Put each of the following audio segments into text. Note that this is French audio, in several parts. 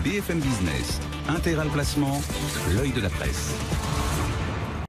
BFM Business, Intégral Placement, l'œil de la presse.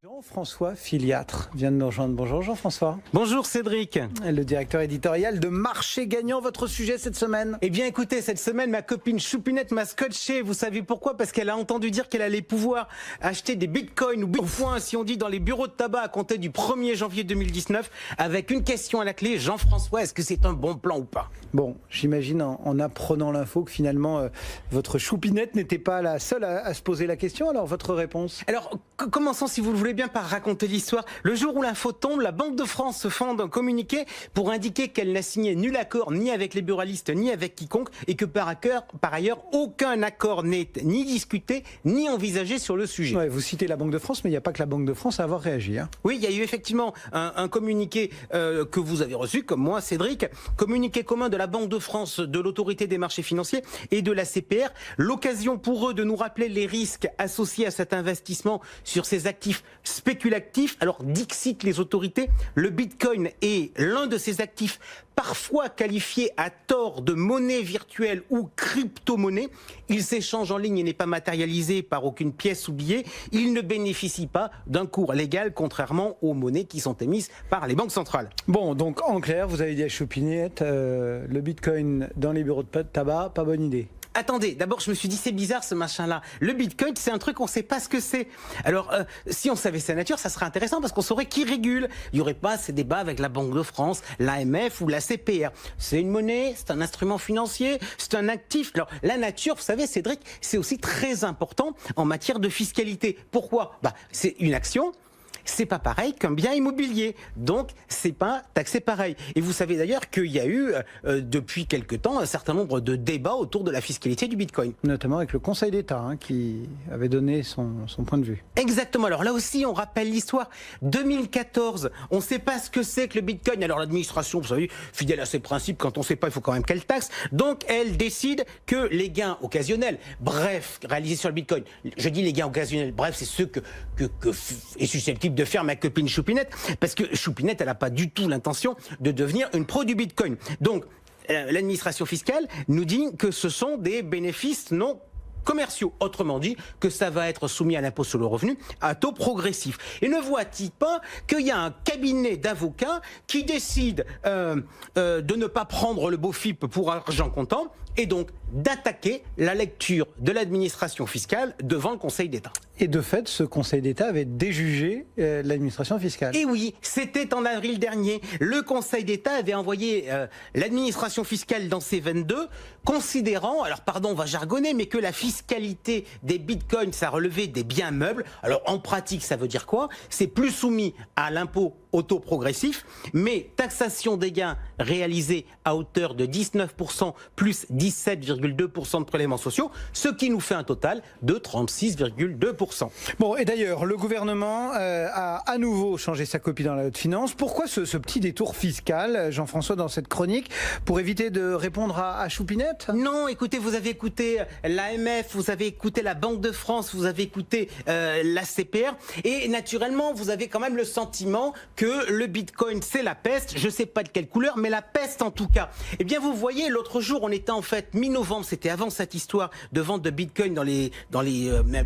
Jean-François Filiatre vient de nous rejoindre. Bonjour Jean-François. Bonjour Cédric. Le directeur éditorial de Marché Gagnant, votre sujet cette semaine? Eh bien écoutez, cette semaine, ma copine Choupinette m'a scotché. Vous savez pourquoi? Parce qu'elle a entendu dire qu'elle allait pouvoir acheter des bitcoins ou bitcoins, si on dit, dans les bureaux de tabac à compter du 1er janvier 2019, avec une question à la clé. Jean-François, est-ce que c'est un bon plan ou pas? Bon, j'imagine en apprenant l'info que finalement votre Choupinette n'était pas la seule à se poser la question. Alors votre réponse? Alors commençons, si vous le voulez bien, par raconter l'histoire. Le jour où l'info tombe, la Banque de France se fonde un communiqué pour indiquer qu'elle n'a signé nul accord ni avec les buralistes ni avec quiconque et que par ailleurs aucun accord n'est ni discuté ni envisagé sur le sujet. Ouais, vous citez la Banque de France, mais il n'y a pas que la Banque de France à avoir réagi. Oui, il y a eu effectivement un communiqué que vous avez reçu, comme moi, Cédric, communiqué commun de la Banque de France, de l'Autorité des marchés financiers et de la CPR. L'occasion pour eux de nous rappeler les risques associés à cet investissement sur ces actifs spéculatifs. Alors, dixit les autorités, le Bitcoin est l'un de ces actifs parfois qualifié à tort de monnaie virtuelle ou crypto-monnaie. Il s'échange en ligne et n'est pas matérialisé par aucune pièce ou billet. Il ne bénéficie pas d'un cours légal, contrairement aux monnaies qui sont émises par les banques centrales. Bon, donc en clair, vous avez dit à Choupinette, le Bitcoin dans les bureaux de tabac, pas bonne idée. Attendez, d'abord je me suis dit c'est bizarre ce machin-là. Le Bitcoin, c'est un truc on ne sait pas ce que c'est. Alors si on savait sa nature, ça serait intéressant parce qu'on saurait qui régule. Il n'y aurait pas ces débats avec la Banque de France, l'AMF ou la CPR. C'est une monnaie, c'est un instrument financier, c'est un actif. Alors la nature, vous savez Cédric, c'est aussi très important en matière de fiscalité. Pourquoi? C'est une action. C'est pas pareil qu'un bien immobilier, donc c'est pas taxé pareil. Et vous savez d'ailleurs qu'il y a eu depuis quelque temps un certain nombre de débats autour de la fiscalité du Bitcoin. Notamment avec le Conseil d'État qui avait donné son point de vue. Exactement, alors là aussi on rappelle l'histoire. 2014, on ne sait pas ce que c'est que le Bitcoin. Alors l'administration, vous savez, fidèle à ses principes, quand on ne sait pas, il faut quand même qu'elle taxe. Donc elle décide que les gains occasionnels, bref, réalisés sur le Bitcoin, je dis les gains occasionnels, bref, c'est ceux que est susceptible de faire ma copine Choupinette, parce que Choupinette, elle n'a pas du tout l'intention de devenir une pro du Bitcoin. Donc, l'administration fiscale nous dit que ce sont des bénéfices non commerciaux. Autrement dit, que ça va être soumis à l'impôt sur le revenu à taux progressif. Et ne voit-il pas qu'il y a un cabinet d'avocats qui décide de ne pas prendre le BOFIP pour argent comptant et donc d'attaquer la lecture de l'administration fiscale devant le Conseil d'État. Et de fait, ce Conseil d'État avait déjugé l'administration fiscale. Et oui, c'était en avril dernier. Le Conseil d'État avait envoyé l'administration fiscale dans C22, considérant, alors pardon, on va jargonner, mais que la fiscalité des bitcoins, ça relevait des biens meubles. Alors en pratique, ça veut dire quoi? C'est plus soumis à l'impôt au taux progressif, mais taxation des gains réalisés à hauteur de 19% plus 17,2% de prélèvements sociaux, ce qui nous fait un total de 36,2%. Bon, et d'ailleurs, le gouvernement a à nouveau changé sa copie dans la haute finance. Pourquoi ce petit détour fiscal, Jean-François, dans cette chronique, pour éviter de répondre à Choupinette? Non, écoutez, vous avez écouté l'AMF, vous avez écouté la Banque de France, vous avez écouté la CPR, et naturellement, vous avez quand même le sentiment que le Bitcoin, c'est la peste. Je ne sais pas de quelle couleur, mais la peste en tout cas. Eh bien, vous voyez, l'autre jour, on était en fait mi-novembre, c'était avant cette histoire de vente de Bitcoin dans les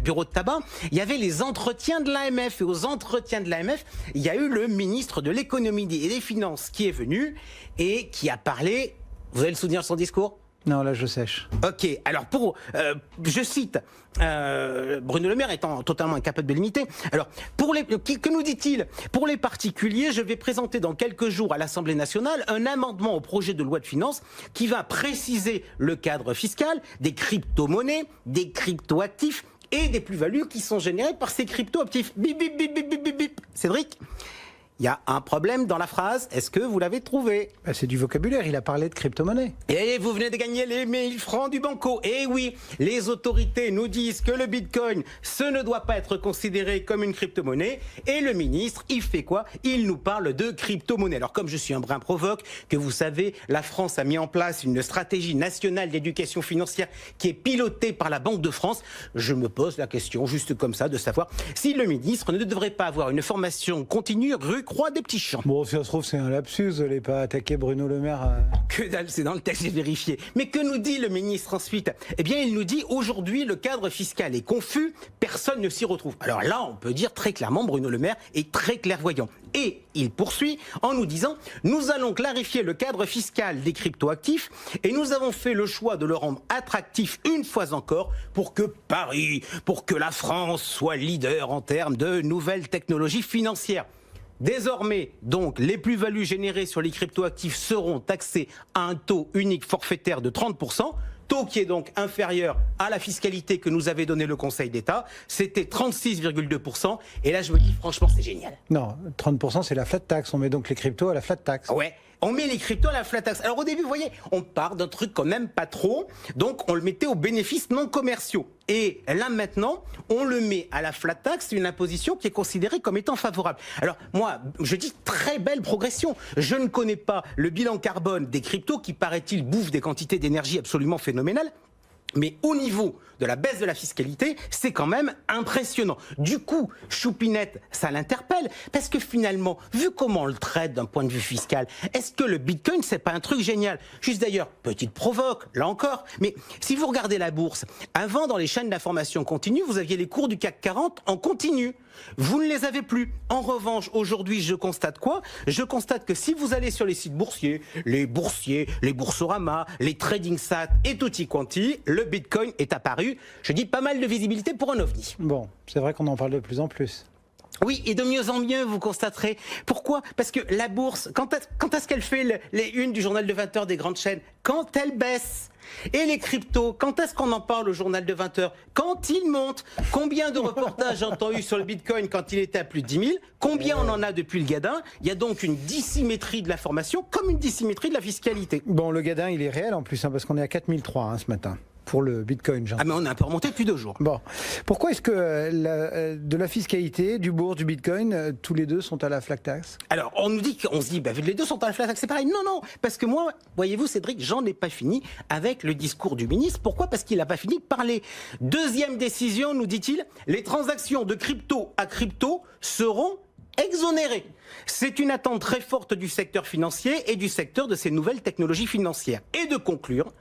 bureaux de tabac. Il y avait les entretiens de l'AMF. Et aux entretiens de l'AMF, il y a eu le ministre de l'économie et des finances qui est venu et qui a parlé. Vous avez le souvenir de son discours ? Non, là, je sèche. Ok, alors je cite, Bruno Le Maire étant totalement incapable de limiter. Alors, que nous dit-il? Pour les particuliers, je vais présenter dans quelques jours à l'Assemblée nationale un amendement au projet de loi de finances qui va préciser le cadre fiscal des crypto-monnaies, des crypto-actifs et des plus-values qui sont générées par ces crypto-actifs. Bip, bip, bip, bip, bip, bip, bip. Cédric ? Il y a un problème dans la phrase. Est-ce que vous l'avez trouvé? C'est du vocabulaire. Il a parlé de crypto-monnaie. Et vous venez de gagner les 1000 francs du banco. Et oui, les autorités nous disent que le Bitcoin, ce ne doit pas être considéré comme une crypto-monnaie. Et le ministre, il fait quoi? Il nous parle de crypto-monnaie. Alors comme je suis un brin provoque, que vous savez, la France a mis en place une stratégie nationale d'éducation financière qui est pilotée par la Banque de France. Je me pose la question, juste comme ça, de savoir si le ministre ne devrait pas avoir une formation continue, croix des petits champs. Bon, si ça se trouve, c'est un lapsus, vous n'allez pas attaquer Bruno Le Maire. Que dalle, c'est dans le texte, j'ai vérifié. Mais que nous dit le ministre ensuite? Eh bien, il nous dit aujourd'hui le cadre fiscal est confus, personne ne s'y retrouve. Alors là, on peut dire très clairement, Bruno Le Maire est très clairvoyant. Et il poursuit en nous disant, nous allons clarifier le cadre fiscal des cryptoactifs et nous avons fait le choix de le rendre attractif une fois encore pour que Paris, pour que la France soit leader en termes de nouvelles technologies financières. Désormais, donc, les plus-values générées sur les cryptoactifs seront taxées à un taux unique forfaitaire de 30%, taux qui est donc inférieur à la fiscalité que nous avait donné le Conseil d'État. C'était 36,2%. Et là, je me dis, franchement, c'est génial. Non, 30% c'est la flat tax. On met donc les cryptos à la flat tax. Ouais. On met les cryptos à la flat tax. Alors au début, vous voyez, on part d'un truc qu'on n'aime pas trop, donc on le mettait aux bénéfices non commerciaux. Et là maintenant, on le met à la flat tax, une imposition qui est considérée comme étant favorable. Alors moi, je dis très belle progression. Je ne connais pas le bilan carbone des cryptos qui, paraît-il, bouffent des quantités d'énergie absolument phénoménales. Mais au niveau de la baisse de la fiscalité, c'est quand même impressionnant. Du coup, Choupinette, ça l'interpelle, parce que finalement, vu comment on le traite d'un point de vue fiscal, est-ce que le Bitcoin, c'est pas un truc génial? Juste d'ailleurs, petite provoque, là encore, mais si vous regardez la bourse, avant, dans les chaînes d'information continue, vous aviez les cours du CAC 40 en continu. Vous ne les avez plus. En revanche, aujourd'hui, je constate quoi? Je constate que si vous allez sur les sites boursiers, les Boursorama, les TradingSat et tutti quanti, le Bitcoin est apparu, je dis, pas mal de visibilité pour un ovni. Bon, c'est vrai qu'on en parle de plus en plus. Oui, et de mieux en mieux, vous constaterez. Pourquoi? Parce que la bourse, quand est-ce qu'elle fait les unes du journal de 20h des grandes chaînes? Quand elle baisse. Et les cryptos, quand est-ce qu'on en parle au journal de 20h? Quand il monte. Combien de reportages j'ai-je eu sur le Bitcoin quand il était à plus de 10 000? Combien on en a depuis le Gadin? Il y a donc une dissymétrie de l'information comme une dissymétrie de la fiscalité. Bon, le Gadin, il est réel en plus, hein, parce qu'on est à 4003 ce matin. Pour le Bitcoin, Jean. Ah mais on a un peu remonté depuis 2 jours. Bon, pourquoi est-ce que de la fiscalité, du bourse, du Bitcoin, tous les deux sont à la flat tax? Alors on nous dit, on se dit, les deux sont à la flat tax, c'est pareil. Non, non, parce que moi, voyez-vous Cédric, j'en ai pas fini avec le discours du ministre. Pourquoi? Parce qu'il n'a pas fini de parler. Deuxième décision, nous dit-il, les transactions de crypto à crypto seront exonérées. C'est une attente très forte du secteur financier et du secteur de ces nouvelles technologies financières. Et de conclure,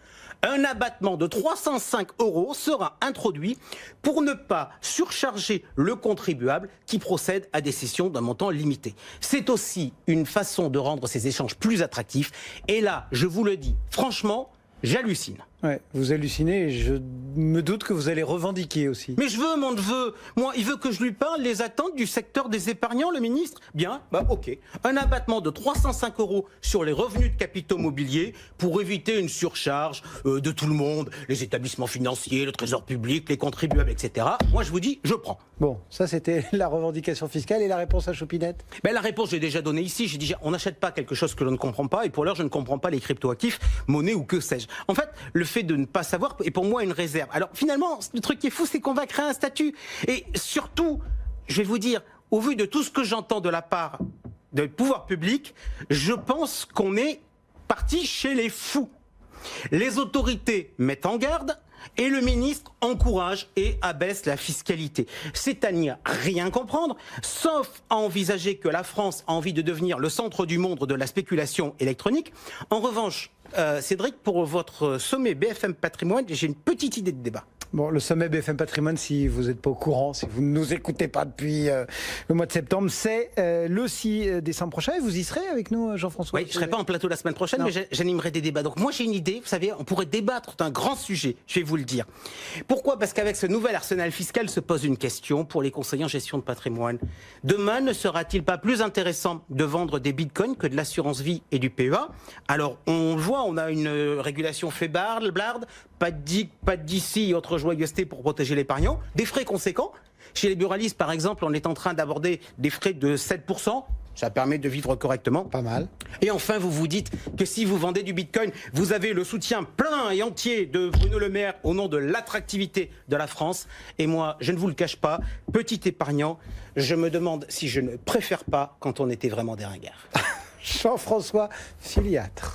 un abattement de 305 € sera introduit pour ne pas surcharger le contribuable qui procède à des cessions d'un montant limité. C'est aussi une façon de rendre ces échanges plus attractifs. Et là, je vous le dis, franchement, j'hallucine. Ouais, vous hallucinez et je me doute que vous allez revendiquer aussi. Mais je veux mon neveu. Moi, il veut que je lui parle les attentes du secteur des épargnants, le ministre. Bien, ok. Un abattement de 305 € sur les revenus de capitaux mobiliers pour éviter une surcharge de tout le monde, les établissements financiers, le trésor public, les contribuables, etc. Moi, je vous dis, je prends. Bon, ça c'était la revendication fiscale et la réponse à Choupinette. La réponse, j'ai déjà donnée ici. J'ai dit, on n'achète pas quelque chose que l'on ne comprend pas et pour l'heure, je ne comprends pas les cryptoactifs, monnaie ou que sais-je. En fait, le fait de ne pas savoir est pour moi une réserve. Alors finalement, le truc qui est fou, c'est qu'on va créer un statut. Et surtout, je vais vous dire, au vu de tout ce que j'entends de la part des pouvoirs publics, je pense qu'on est parti chez les fous. Les autorités mettent en garde et le ministre encourage et abaisse la fiscalité. C'est à n'y rien comprendre, sauf à envisager que la France a envie de devenir le centre du monde de la spéculation électronique. En revanche, Cédric, pour votre sommet BFM Patrimoine, j'ai une petite idée de débat. Bon, le sommet BFM Patrimoine, si vous n'êtes pas au courant, si vous ne nous écoutez pas depuis le mois de septembre, c'est le 6 décembre prochain. Et vous y serez avec nous, Jean-François? Oui, je ne serai pas en plateau la semaine prochaine, mais j'animerai des débats. Donc moi, j'ai une idée. Vous savez, on pourrait débattre d'un grand sujet, je vais vous le dire. Pourquoi? Parce qu'avec ce nouvel arsenal fiscal se pose une question pour les conseillers en gestion de patrimoine. Demain, ne sera-t-il pas plus intéressant de vendre des bitcoins que de l'assurance vie et du PEA? Alors, on le voit, on a une régulation faible, blarde, pas de DIC, pas de DC et autres joyeusetés pour protéger l'épargnant, des frais conséquents. Chez les buralistes, par exemple, on est en train d'aborder des frais de 7%. Ça permet de vivre correctement. Pas mal. Et enfin, vous vous dites que si vous vendez du Bitcoin, vous avez le soutien plein et entier de Bruno Le Maire au nom de l'attractivité de la France. Et moi, je ne vous le cache pas, petit épargnant, je me demande si je ne préfère pas quand on était vraiment des ringards. Jean-François Filiatre.